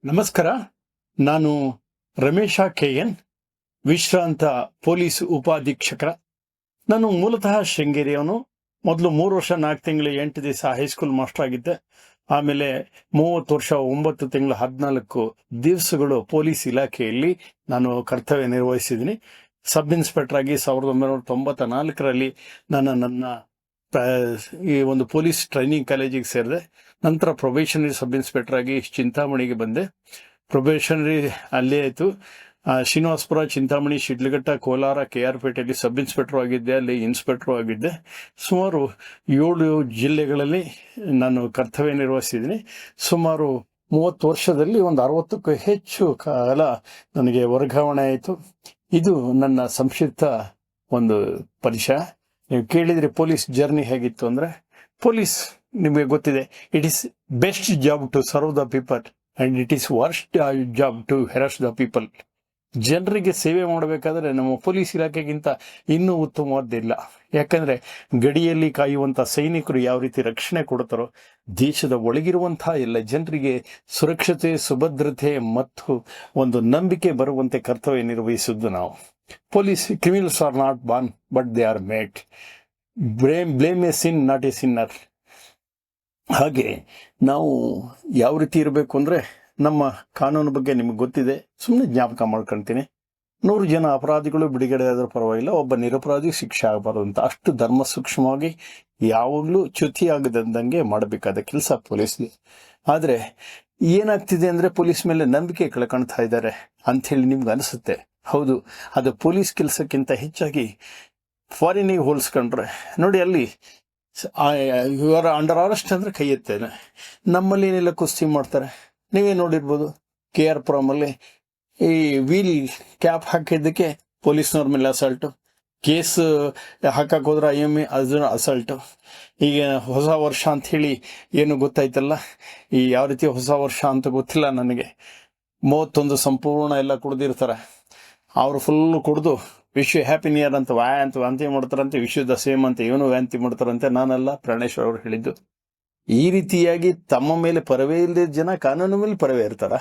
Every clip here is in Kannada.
ನಮಸ್ಕಾರ. ನಾನು ರಮೇಶ KN, ವಿಶ್ರಾಂತ ಪೊಲೀಸ್ ಉಪಾಧೀಕ್ಷಕ. ನಾನು ಮೂಲತಃ ಶೃಂಗೇರಿಯವನು. ಮೊದಲು 3 ವರ್ಷ 4 ತಿಂಗಳು 8 ದಿವಸ ಹೈಸ್ಕೂಲ್ ಮಾಸ್ಟರ್ ಆಗಿದ್ದೆ. ಆಮೇಲೆ 30 ವರ್ಷ 9 ತಿಂಗಳು 14 ದಿವಸಗಳು ಪೊಲೀಸ್ ಇಲಾಖೆಯಲ್ಲಿ ನಾನು ಕರ್ತವ್ಯ ನಿರ್ವಹಿಸಿದ್ದೀನಿ. ಸಬ್ ಇನ್ಸ್ಪೆಕ್ಟರ್ ಆಗಿ 1994ರಲ್ಲಿ ನನ್ನ ಈ ಒಂದು ಪೊಲೀಸ್ ಟ್ರೈನಿಂಗ್ ಕಾಲೇಜಿಗೆ ಸೇರಿದೆ. ನಂತರ ಪ್ರೊಬೇಷನರಿ ಸಬ್ ಇನ್ಸ್ಪೆಕ್ಟರ್ ಆಗಿ ಚಿಂತಾಮಣಿಗೆ ಬಂದೆ. ಪ್ರೊಬೇಷನರಿ ಅಲ್ಲೇ ಆಯಿತು. ಶ್ರೀನಿವಾಸಪುರ, ಚಿಂತಾಮಣಿ, ಶಿಡ್ಲಘಟ್ಟ, ಕೋಲಾರ, KR ಪೇಟೆಯಲ್ಲಿ ಸಬ್ ಇನ್ಸ್ಪೆಕ್ಟರ್ ಆಗಿದ್ದೆ. ಅಲ್ಲಿ ಇನ್ಸ್ಪೆಕ್ಟರ್ ಆಗಿದ್ದೆ. ಸುಮಾರು 7 ಜಿಲ್ಲೆಗಳಲ್ಲಿ ನಾನು ಕರ್ತವ್ಯ ನಿರ್ವಹಿಸಿದ್ದೀನಿ. ಸುಮಾರು 30 ವರ್ಷದಲ್ಲಿ ಒಂದು 60ಕ್ಕೂ ಹೆಚ್ಚು ಕಾಲ ನನಗೆ ವರ್ಗಾವಣೆ ಆಯಿತು. ಇದು ನನ್ನ ಸಂಕ್ಷಿಪ್ತ ಒಂದು ಪರಿಚಯ. ನೀವು ಕೇಳಿದರೆ ಪೊಲೀಸ್ ಜರ್ನಿ ಹೇಗಿತ್ತು ಅಂದರೆ, ಪೊಲೀಸ್ ನಿಮಗೆ ಗೊತ್ತಿದೆ, it is best job to serve the people and it is worst job to harass the people. ಜನರಿಗೆ ಸೇವೆ ಮಾಡಬೇಕಾದ್ರೆ ನಮ್ಮ ಪೊಲೀಸ್ ಇಲಾಖೆಗಿಂತ ಇನ್ನೂ ಉತ್ತಮವಾದ್ದಿಲ್ಲ. ಯಾಕಂದರೆ ಗಡಿಯಲ್ಲಿ ಕಾಯುವಂಥ ಸೈನಿಕರು ಯಾವ ರೀತಿ ರಕ್ಷಣೆ ಕೊಡ್ತಾರೋ, ದೇಶದ ಒಳಗಿರುವಂತಹ ಎಲ್ಲ ಜನರಿಗೆ ಸುರಕ್ಷತೆ, ಸುಭದ್ರತೆ ಮತ್ತು ಒಂದು ನಂಬಿಕೆ ಬರುವಂತೆ ಕರ್ತವ್ಯ ನಿರ್ವಹಿಸಿದ್ದು ನಾವು. Police criminals are not born, but they are made. Blame a sin, not a sinner. ಹಾಗೆ ನಾವು ಯಾವ ರೀತಿ ಇರಬೇಕು ಅಂದರೆ, ನಮ್ಮ ಕಾನೂನು ಬಗ್ಗೆ ನಿಮಗೆ ಗೊತ್ತಿದೆ. ಸುಮ್ಮನೆ ಜ್ಞಾಪಕ ಮಾಡ್ಕೊಳ್ತೀನಿ. 100 ಜನ ಅಪರಾಧಿಗಳು ಬಿಡುಗಡೆ ಆದರೂ ಪರವಾಗಿಲ್ಲ, ಒಬ್ಬ ನಿರಪರಾಧಿ ಶಿಕ್ಷೆ ಆಗಬಾರ್ದು ಅಂತ ಅಷ್ಟು ಧರ್ಮ ಸೂಕ್ಷ್ಮವಾಗಿ ಯಾವಾಗಲೂ ಚ್ಯುತಿ ಆಗದಂಗೆ ಮಾಡಬೇಕಾದ ಕೆಲಸ ಪೊಲೀಸ್ಗೆ. ಆದರೆ ಏನಾಗ್ತಿದೆ ಅಂದರೆ, ಪೊಲೀಸ್ ಮೇಲೆ ನಂಬಿಕೆ ಕಳ್ಕೊಳ್ತಾ ಇದ್ದಾರೆ ಅಂಥೇಳಿ ನಿಮ್ಗೆ ಅನಿಸುತ್ತೆ. ಹೌದು, ಅದು ಪೊಲೀಸ್ ಕೆಲಸಕ್ಕಿಂತ ಹೆಚ್ಚಾಗಿ ಫಾರಿನಿಗೆ ಹೋಲಿಸ್ಕೊಂಡ್ರೆ ನೋಡಿ, ಅಲ್ಲಿ ಇವರ ಅಂಡರ್ ಅರೆಸ್ಟ್ ಅಂದರೆ ಕೈ ಎತ್ತೇನೆ. ನಮ್ಮಲ್ಲಿ ಏನೆಲ್ಲ ಕುಸ್ತಿ ಮಾಡ್ತಾರೆ, ನೀವೇ ನೋಡಿರ್ಬೋದು. KR ಪುರಮಲ್ಲಿ ಈ ವೀಲ್ ಕ್ಯಾಪ್ ಹಾಕಿದ್ದಕ್ಕೆ ಪೊಲೀಸ್ನವ್ರ ಮೇಲೆ ಅಸಾಲ್ಟು, ಕೇಸ್ ಹಾಕಕ್ಕೆ ಹೋದ್ರೆ IME ಅದನ್ನ ಅಸಾಲ್ಟು. ಈಗ ಹೊಸ ವರ್ಷ ಅಂಥೇಳಿ ಏನು ಗೊತ್ತಾಯ್ತಲ್ಲ, ಈ ಯಾವ ರೀತಿ ಹೊಸ ವರ್ಷ ಅಂತ ಗೊತ್ತಿಲ್ಲ ನನಗೆ. 31 ಸಂಪೂರ್ಣ ಎಲ್ಲ ಕುಡ್ದಿರ್ತಾರೆ. ಅವರು ಫುಲ್ಲು ಕುಡಿದು wish you happy new year ಅಂತ ವಾಂತಿ ಮಾಡ್ತಾರಂತೆ, ವಿಶ್ ಯು ದ ಸೇಮ್ ಅಂತ ಇವನು ವಾಂತಿ ಮಾಡ್ತಾರಂತೆ. ನಾನಲ್ಲ, ಪ್ರಾಣೇಶ್ವರ್ ಅವರು ಹೇಳಿದ್ದು. ಈ ರೀತಿಯಾಗಿ ತಮ್ಮ ಮೇಲೆ ಪರವೇ ಇಲ್ಲದೆ ಜನ ಕಾನೂನು ಮೇಲೆ ಪರವೇ ಇರ್ತಾರ.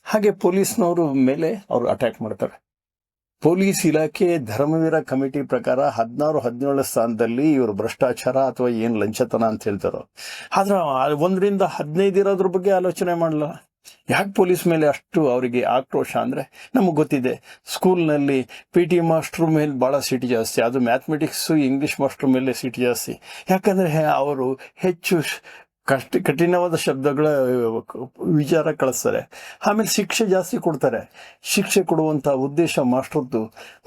ಹಾಗೆ ಪೊಲೀಸ್ನವರು ಮೇಲೆ ಅವರು ಅಟ್ಯಾಕ್ ಮಾಡ್ತಾರೆ. ಪೊಲೀಸ್ ಇಲಾಖೆ ಧರ್ಮವೀರ ಕಮಿಟಿ ಪ್ರಕಾರ 16-17 ಸ್ಥಾನದಲ್ಲಿ ಇವರು ಭ್ರಷ್ಟಾಚಾರ ಅಥವಾ ಏನು ಲಂಚತನ ಅಂತ ಹೇಳ್ತಾರೋ. ಆದ್ರೆ 1ರಿಂದ 15 ಇರೋದ್ರ ಬಗ್ಗೆ ಆಲೋಚನೆ ಮಾಡಲ್ಲ. ಯಾಕೆ ಪೊಲೀಸ್ ಮೇಲೆ ಅಷ್ಟು ಅವರಿಗೆ ಆಕ್ರೋಶ ಅಂದರೆ, ನಮಗೆ ಗೊತ್ತಿದೆ, ಸ್ಕೂಲ್ನಲ್ಲಿ PT ಮಾಸ್ಟ್ರು ಮೇಲೆ ಭಾಳ ಸಿಟಿ ಜಾಸ್ತಿ. ಅದು ಮ್ಯಾಥಮೆಟಿಕ್ಸು, ಇಂಗ್ಲೀಷ್ ಮಾಸ್ಟ್ರ್ ಮೇಲೆ ಸಿಟಿ ಜಾಸ್ತಿ. ಯಾಕಂದರೆ ಅವರು ಹೆಚ್ಚು ಕಠಿಣವಾದ ಶಬ್ದಗಳ ವಿಚಾರ ಕಳಿಸ್ತಾರೆ. ಆಮೇಲೆ ಶಿಕ್ಷೆ ಜಾಸ್ತಿ ಕೊಡ್ತಾರೆ. ಶಿಕ್ಷೆ ಕೊಡುವಂಥ ಉದ್ದೇಶ ಮಾಸ್ಟ್ರದ್ದು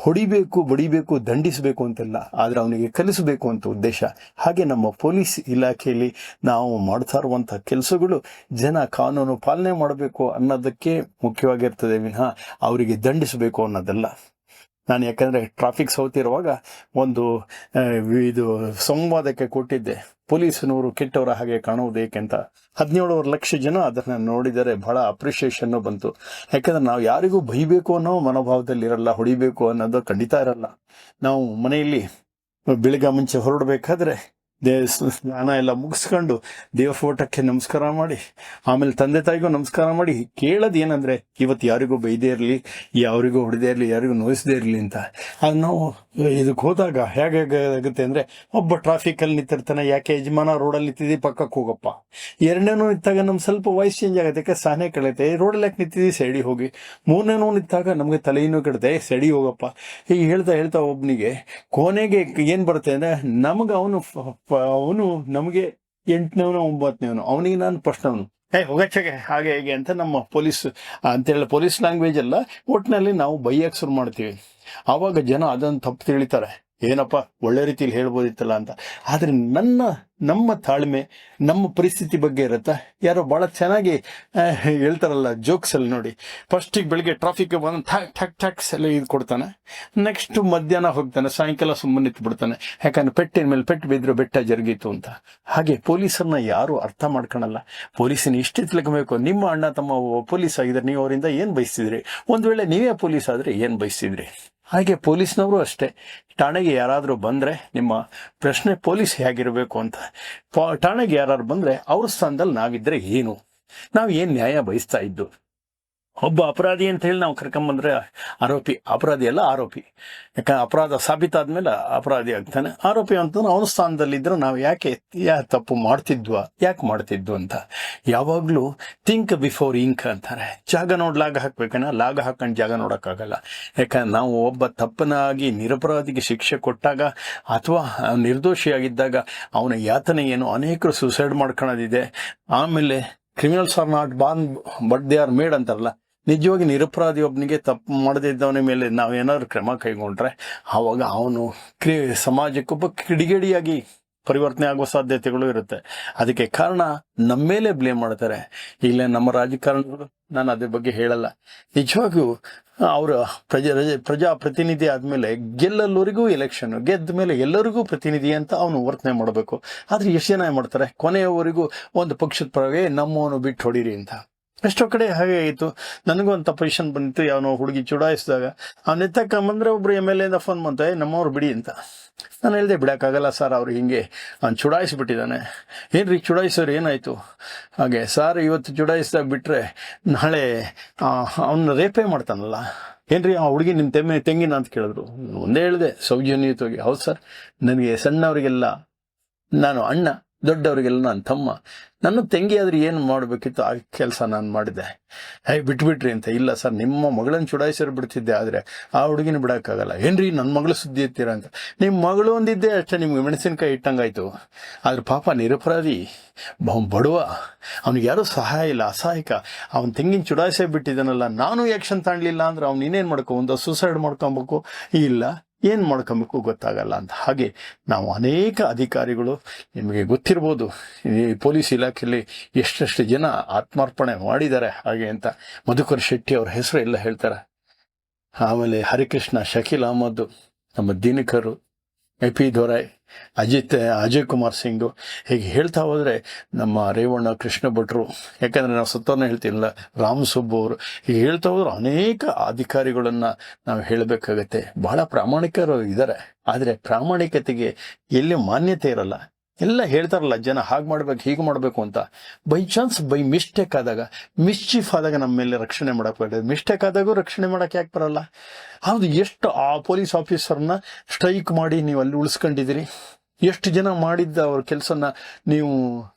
ಹೊಡಿಬೇಕು, ಬಡಿಬೇಕು, ದಂಡಿಸಬೇಕು ಅಂತೆಲ್ಲ, ಆದರೆ ಅವನಿಗೆ ಕಲಿಸಬೇಕು ಅಂತ ಉದ್ದೇಶ. ಹಾಗೆ ನಮ್ಮ ಪೊಲೀಸ್ ಇಲಾಖೆಯಲ್ಲಿ ನಾವು ಮಾಡ್ತಾ ಇರುವಂಥ ಕೆಲಸಗಳು ಜನ ಕಾನೂನು ಪಾಲನೆ ಮಾಡಬೇಕು ಅನ್ನೋದಕ್ಕೆ ಮುಖ್ಯವಾಗಿರ್ತದೆ ವಿನಃ ಅವರಿಗೆ ದಂಡಿಸಬೇಕು ಅನ್ನೋದಲ್ಲ. ನಾನು ಯಾಕಂದರೆ ಟ್ರಾಫಿಕ್ ಸೌತಿರುವಾಗ ಒಂದು ಇದು ಸಂವಾದಕ್ಕೆ ಕೊಟ್ಟಿದ್ದೆ, ಪೊಲೀಸನವರು ಕೆಟ್ಟವರ ಹಾಗೆ ಕಾಣುವುದೇಕೆ ಅಂತ. 17 ಲಕ್ಷ ಜನ ಅದನ್ನು ನೋಡಿದರೆ ಬಹಳ ಅಪ್ರಿಷಿಯೇಷನ್ನು ಬಂತು. ಯಾಕಂದರೆ ನಾವು ಯಾರಿಗೂ ಬೈಬೇಕು ಅನ್ನೋ ಮನೋಭಾವದಲ್ಲಿ ಇರಲ್ಲ, ಹೊಡಿಬೇಕು ಅನ್ನೋದು ಖಂಡಿತ ಇರಲ್ಲ. ನಾವು ಮನೆಯಲ್ಲಿ ಬೆಳಗ್ಗೆ ಮುಂಚೆ ಹೊರಡಬೇಕಾದ್ರೆ ಸ್ನಾನ ಎಲ್ಲ ಮುಗಿಸ್ಕೊಂಡು ದೇವ ಫೋಟೋಕ್ಕೆ ನಮಸ್ಕಾರ ಮಾಡಿ, ಆಮೇಲೆ ತಂದೆ ತಾಯಿಗೂ ನಮಸ್ಕಾರ ಮಾಡಿ ಕೇಳೋದು ಏನಂದರೆ, ಇವತ್ತು ಯಾರಿಗೂ ಬೈದೇ ಇರಲಿ, ಯಾರಿಗೂ ಹೊಡೆದೇ ಇರಲಿ, ಯಾರಿಗೂ ನೋಯಿಸದೇ ಇರಲಿ ಅಂತ. ಅದು ನಾವು ಇದಕ್ಕೆ ಹೋದಾಗ ಹೇಗಾಗುತ್ತೆ ಅಂದರೆ, ಒಬ್ಬ ಟ್ರಾಫಿಕಲ್ಲಿ ನಿಂತಿರ್ತಾನೆ, ಯಾಕೆ ಯಜಮಾನ ರೋಡಲ್ಲಿ ನಿಂತಿದ್ದಿ, ಪಕ್ಕಕ್ಕೆ ಹೋಗಪ್ಪ. ಎರಡನೇನೂ ನಿಂತಾಗ ನಮ್ಗೆ ಸ್ವಲ್ಪ ವಾಯ್ಸ್ ಚೇಂಜ್ ಆಗುತ್ತೆ, ಯಾಕೆ ಸಹನೆ ಕಳೆಯುತ್ತೆ, ರೋಡಲ್ಲಿ ಯಾಕೆ ನಿಂತಿದ್ದಿ, ಸೈಡಿಗೆ ಹೋಗಿ. ಮೂರನೇನೂ ನಿಂತಾಗ ನಮಗೆ ತಲೆಯೂ ಕೆಡುತ್ತೆ, ಸೈಡಿಗೆ ಹೋಗಪ್ಪ. ಹೀಗೆ ಹೇಳ್ತಾ ಒಬ್ಬನಿಗೆ ಕೊನೆಗೆ ಏನು ಬರುತ್ತೆ ಅಂದರೆ, ಅವನು ನಮಗೆ 8ನೇವನು 9ನೇವನು, ಅವನಿಗೆ ನಾನು ಫಸ್ಟ್ನವನು, ಹೋಗಚ್ಚಗೆ ಹಾಗೆ ಹೇಗೆ ಅಂತ ನಮ್ಮ ಪೊಲೀಸ್ ಅಂತೇಳಿ ಪೊಲೀಸ್ ಲ್ಯಾಂಗ್ವೇಜ್ ಅಲ್ಲ, ಒಟ್ಟಿನಲ್ಲಿ ನಾವು ಬೈಯಕ್ಕೆ ಶುರು ಮಾಡ್ತೀವಿ. ಆವಾಗ ಜನ ಅದನ್ನು ತಪ್ಪು ತಿಳಿತಾರೆ, ಏನಪ್ಪ ಒಳ್ಳೆ ರೀತಿಯಲ್ಲಿ ಹೇಳ್ಬೋದಿತ್ತಲ್ಲ ಅಂತ. ಆದರೆ ನಮ್ಮ ತಾಳ್ಮೆ ನಮ್ಮ ಪರಿಸ್ಥಿತಿ ಬಗ್ಗೆ ಇರುತ್ತೆ. ಯಾರೋ ಭಾಳ ಚೆನ್ನಾಗಿ ಹೇಳ್ತಾರಲ್ಲ ಜೋಕ್ಸಲ್ಲಿ ನೋಡಿ, ಫಸ್ಟಿಗೆ ಬೆಳಿಗ್ಗೆ ಟ್ರಾಫಿಕ್ಗೆ ಬಂದು ಠಕ್ ಎಲ್ಲ ಇದು ಕೊಡ್ತಾನೆ, ನೆಕ್ಸ್ಟ್ ಮಧ್ಯಾಹ್ನ ಹೋಗ್ತಾನೆ, ಸಾಯಂಕಾಲ ಸುಮ್ಮನೆ ನಿಂತು ಬಿಡ್ತಾನೆ. ಯಾಕಂದ್ರೆ ಪೆಟ್ಟಿನ ಮೇಲೆ ಪೆಟ್ಟು ಬಿದ್ದರೂ ಬೆಟ್ಟ ಜರುಗಿತು ಅಂತ. ಹಾಗೆ ಪೊಲೀಸರನ್ನ ಯಾರು ಅರ್ಥ ಮಾಡ್ಕೊಳಲ್ಲ. ಪೊಲೀಸನ್ನ ಇಷ್ಟೇ ತಿಳ್ಕೊಬೇಕು, ನಿಮ್ಮ ಅಣ್ಣ ತಮ್ಮ ಪೊಲೀಸ್ ಆಗಿದ್ರೆ ನೀವು ಅವರಿಂದ ಏನು ಬಯಸ್ತಿದ್ರಿ, ಒಂದು ವೇಳೆ ನೀವೇ ಪೊಲೀಸ್ ಆದರೆ ಏನು ಬಯಸ್ತಿದ್ರಿ. ಹಾಗೆ ಪೊಲೀಸ್ನವರು ಅಷ್ಟೇ, ಠಾಣೆಗೆ ಯಾರಾದರೂ ಬಂದರೆ ನಿಮ್ಮ ಪ್ರಶ್ನೆ ಪೊಲೀಸ್ ಹೇಗಿರಬೇಕು ಅಂತ. ಠಾಣೆಗೆ ಯಾರು ಬಂದರೆ ಅವ್ರ ಸ್ಥಾನದಲ್ಲಿ ನಾವಿದ್ದರೆ ಏನು, ನಾವು ಏನು ನ್ಯಾಯ ಬಯಸ್ತಾ ಇದ್ದು. ಒಬ್ಬ ಅಪರಾಧಿ ಅಂತ ಹೇಳಿ ನಾವು ಕರ್ಕೊಂಬಂದ್ರೆ ಆರೋಪಿ, ಅಪರಾಧಿ ಅಲ್ಲ ಆರೋಪಿ. ಯಾಕಂದ್ರೆ ಅಪರಾಧ ಸಾಬೀತಾದ್ಮೇಲೆ ಅಪರಾಧಿ ಆಗ್ತಾನೆ. ಆರೋಪಿ ಅಂತಂದ್ರೆ ಅವನ ಸ್ಥಾನದಲ್ಲಿದ್ದರೆ ನಾವು ಯಾಕೆ ತಪ್ಪು ಯಾಕೆ ಮಾಡ್ತಿದ್ವು ಅಂತ ಯಾವಾಗಲೂ ಥಿಂಕ್ ಬಿಫೋರ್ ಇಂಕ್ ಅಂತಾರೆ. ಜಾಗ ನೋಡಿ ಲಾಗ ಹಾಕ್ಬೇಕನ್ನ, ಲಾಗ ಹಾಕೊಂಡು ಜಾಗ ನೋಡೋಕ್ಕಾಗಲ್ಲ. ಯಾಕಂದ್ರೆ ನಾವು ಒಬ್ಬ ತಪ್ಪನಾಗಿ ನಿರಪರಾಧಿಗೆ ಶಿಕ್ಷೆ ಕೊಟ್ಟಾಗ ಅಥವಾ ನಿರ್ದೋಷಿಯಾಗಿದ್ದಾಗ ಅವನ ಯಾತನೆ ಏನು, ಅನೇಕರು ಸುಸೈಡ್ ಮಾಡ್ಕೊಳ್ಳೋದಿದೆ. ಆಮೇಲೆ criminals are not born but they are made ಅಂತಾರಲ್ಲ, ನಿಜವಾಗಿ ನಿರಪರಾಧಿ ಒಬ್ಬನಿಗೆ ತಪ್ಪು ಮಾಡದಿದ್ದವನ ಮೇಲೆ ನಾವು ಏನಾದ್ರು ಕ್ರಮ ಕೈಗೊಂಡ್ರೆ ಆವಾಗ ಅವನು ಸಮಾಜಕ್ಕೊಬ್ಬ ಕಿಡಿಗೇಡಿಯಾಗಿ ಪರಿವರ್ತನೆ ಆಗುವ ಸಾಧ್ಯತೆಗಳು ಇರುತ್ತೆ. ಅದಕ್ಕೆ ಕಾರಣ ನಮ್ಮ ಮೇಲೆ ಬ್ಲೇಮ್ ಮಾಡ್ತಾರೆ. ಇಲ್ಲ ನಮ್ಮ ರಾಜಕಾರಣಿಗಳು, ನಾನು ಅದ್ರ ಬಗ್ಗೆ ಹೇಳಲ್ಲ. ನಿಜವಾಗೂ ಅವರ ಪ್ರಜಾಪ್ರತಿನಿಧಿ ಆದಮೇಲೆ ಗೆಲ್ಲಲ್ಲವರಿಗೂ ಎಲೆಕ್ಷನ್, ಗೆದ್ದ ಮೇಲೆ ಎಲ್ಲರಿಗೂ ಪ್ರತಿನಿಧಿ ಅಂತ ಅವನು ವರ್ತನೆ ಮಾಡಬೇಕು. ಆದರೆ ಎಷ್ಟು ಜನ ಮಾಡ್ತಾರೆ, ಕೊನೆಯವರೆಗೂ ಒಂದು ಪಕ್ಷದ ಪರವೇ ನಮ್ಮವನು ಬಿಟ್ಟು ಹೊಡೀರಿ ಅಂತ. ಎಷ್ಟೋ ಕಡೆ ಹಾಗೆ ಆಯಿತು. ನನಗೂ ಅಂತ ಪೊಸಿಷನ್ ಬಂದಿತ್ತು. ಯಾವನೋ ಹುಡುಗಿ ಚುಡಾಯಿಸಿದಾಗ ಅವ್ನು ಎತ್ತಕ್ಕಂಬಂದ್ರೆ ಒಬ್ರು MLA ಫೋನ್ ಬಂತ, ನಮ್ಮವ್ರು ಬಿಡಿ ಅಂತ. ನಾನು ಹೇಳಿದೆ, ಬಿಡೋಕ್ಕಾಗಲ್ಲ ಸರ್, ಅವ್ರು ಹಿಂಗೆ ಅವ್ನು ಚುಡಾಯಿಸ್ಬಿಟ್ಟಿದ್ದಾನೆ. ಏನ್ರಿ ಚುಡಾಯಿಸೋರು ಏನಾಯಿತು? ಹಾಗೆ ಸರ್, ಇವತ್ತು ಚುಡಾಯಿಸಿದಾಗ ಬಿಟ್ಟರೆ ನಾಳೆ ಅವನ್ನ ರೇಪೇ ಮಾಡ್ತಾನಲ್ಲ. ಏನ್ರಿ ಆ ಹುಡುಗಿ ನಿಮ್ಮ ತೆಂಗಿನ ಅಂತ ಕೇಳಿದ್ರು. ಒಂದೇ ಹೇಳಿದೆ ಸೌಜನ್ಯಯುತವಾಗಿ, ಹೌದು ಸರ್, ನನಗೆ ಸಣ್ಣವರಿಗೆಲ್ಲ ನಾನು ಅಣ್ಣ, ದೊಡ್ಡವರಿಗೆಲ್ಲ ನಾನು ತಮ್ಮ. ನನ್ನ ತಂಗಿ ಆದ್ರೆ ಏನು ಮಾಡಬೇಕಿತ್ತು ಆ ಕೆಲಸ ನಾನು ಮಾಡಿದೆ. ಬಿಟ್ಬಿಟ್ರಿ ಅಂತ. ಇಲ್ಲ ಸರ್, ನಿಮ್ಮ ಮಗಳನ್ನ ಚುಡಾಯಿಸೋರು ಬಿಡ್ತಿದ್ದೆ, ಆದರೆ ಆ ಹುಡುಗಿನ ಬಿಡೋಕ್ಕಾಗಲ್ಲ. ಏನ್ರಿ ನನ್ನ ಮಗಳು ಸುದ್ದಿ ಎತ್ತೀರಾ ಅಂತ. ನಿಮ್ಮ ಮಗಳು ಒಂದಿದ್ದೆ ಅಷ್ಟೇ, ನಿಮ್ಗೆ ಮೆಣಸಿನ್ಕಾಯಿ ಇಟ್ಟಂಗಾಯ್ತು. ಆದ್ರೆ ಪಾಪ ನಿರಪರಾಧಿ, ಬಡವ, ಅವ್ನಿಗೆ ಯಾರೂ ಸಹಾಯ ಇಲ್ಲ, ಅಸಹಾಯಕ. ಅವ್ನ ತೆಂಗಿನ ಚುಡಾಯಿಸೇ ಬಿಟ್ಟಿದ್ದಾನಲ್ಲ, ನಾನು ಆ್ಯಕ್ಷನ್ ತಗೊಳ್ಳಿಲ್ಲ ಅಂದ್ರೆ ಅವ್ನು ಇನ್ನೇನು ಮಾಡ್ಕೊ, ಸೂಸೈಡ್ ಮಾಡ್ಕೊಬೇಕು, ಇಲ್ಲ ಏನು ಮಾಡ್ಕೊಬೇಕು ಗೊತ್ತಾಗಲ್ಲ ಅಂತ. ಹಾಗೆ ನಾವು ಅನೇಕ ಅಧಿಕಾರಿಗಳು, ನಿಮಗೆ ಗೊತ್ತಿರ್ಬೋದು ಈ ಪೊಲೀಸ್ ಇಲಾಖೆಯಲ್ಲಿ ಎಷ್ಟೆಷ್ಟು ಜನ ಆತ್ಮಾರ್ಪಣೆ ಮಾಡಿದ್ದಾರೆ ಹಾಗೆ ಅಂತ. ಮಧುಕರ್ ಶೆಟ್ಟಿ ಅವ್ರ ಹೆಸರು ಎಲ್ಲ ಹೇಳ್ತಾರೆ. ಆಮೇಲೆ ಹರಿಕೃಷ್ಣ, ಶಕೀಲ್ ಅಹಮದ್, ನಮ್ಮ ದಿನಕರು, AP ದೊರೈ, ಅಜಯ್ ಕುಮಾರ್ ಸಿಂಗು, ಹೀಗೆ ಹೇಳ್ತಾ ಹೋದರೆ ನಮ್ಮ ರೇವಣ್ಣ, ಕೃಷ್ಣ ಭಟ್ರು, ಯಾಕಂದರೆ ನಾವು ಸತ್ತವ್ರನ್ನ ಹೇಳ್ತೀನಲ್ಲ, ರಾಮ್ ಸುಬ್ಬು ಅವರು, ಹೀಗೆ ಹೇಳ್ತಾ ಹೋದ್ರೆ ಅನೇಕ ಅಧಿಕಾರಿಗಳನ್ನು ನಾವು ಹೇಳಬೇಕಾಗತ್ತೆ. ಬಹಳ ಪ್ರಾಮಾಣಿಕರು ಇದ್ದಾರೆ, ಆದರೆ ಪ್ರಾಮಾಣಿಕತೆಗೆ ಎಲ್ಲಿ ಮಾನ್ಯತೆ ಇರಲ್ಲ. ಎಲ್ಲ ಹೇಳ್ತಾರಲ್ಲ ಜನ, ಹಾಗೆ ಮಾಡ್ಬೇಕು, ಹೀಗೆ ಮಾಡಬೇಕು ಅಂತ. ಬೈ ಚಾನ್ಸ್, ಬೈ ಮಿಸ್ಟೇಕ್ ಆದಾಗ, ಮಿಸ್ಚೀಫ್ ಆದಾಗ ನಮ್ಮ ಮೇಲೆ ರಕ್ಷಣೆ ಮಾಡೋಕ್ಕೆ, ಮಿಸ್ಟೇಕ್ ಆದಾಗೂ ರಕ್ಷಣೆ ಮಾಡೋಕ್ಕೆ ಯಾಕೆ ಬರಲ್ಲ? ಹೌದು, ಎಷ್ಟು ಆ ಪೊಲೀಸ್ ಆಫೀಸರ್ನ ಸ್ಟ್ರೈಕ್ ಮಾಡಿ ನೀವು ಅಲ್ಲಿ ಉಳಿಸ್ಕೊಂಡಿದ್ದೀರಿ, ಎಷ್ಟು ಜನ ಮಾಡಿದ್ದ ಅವ್ರ ಕೆಲಸನ ನೀವು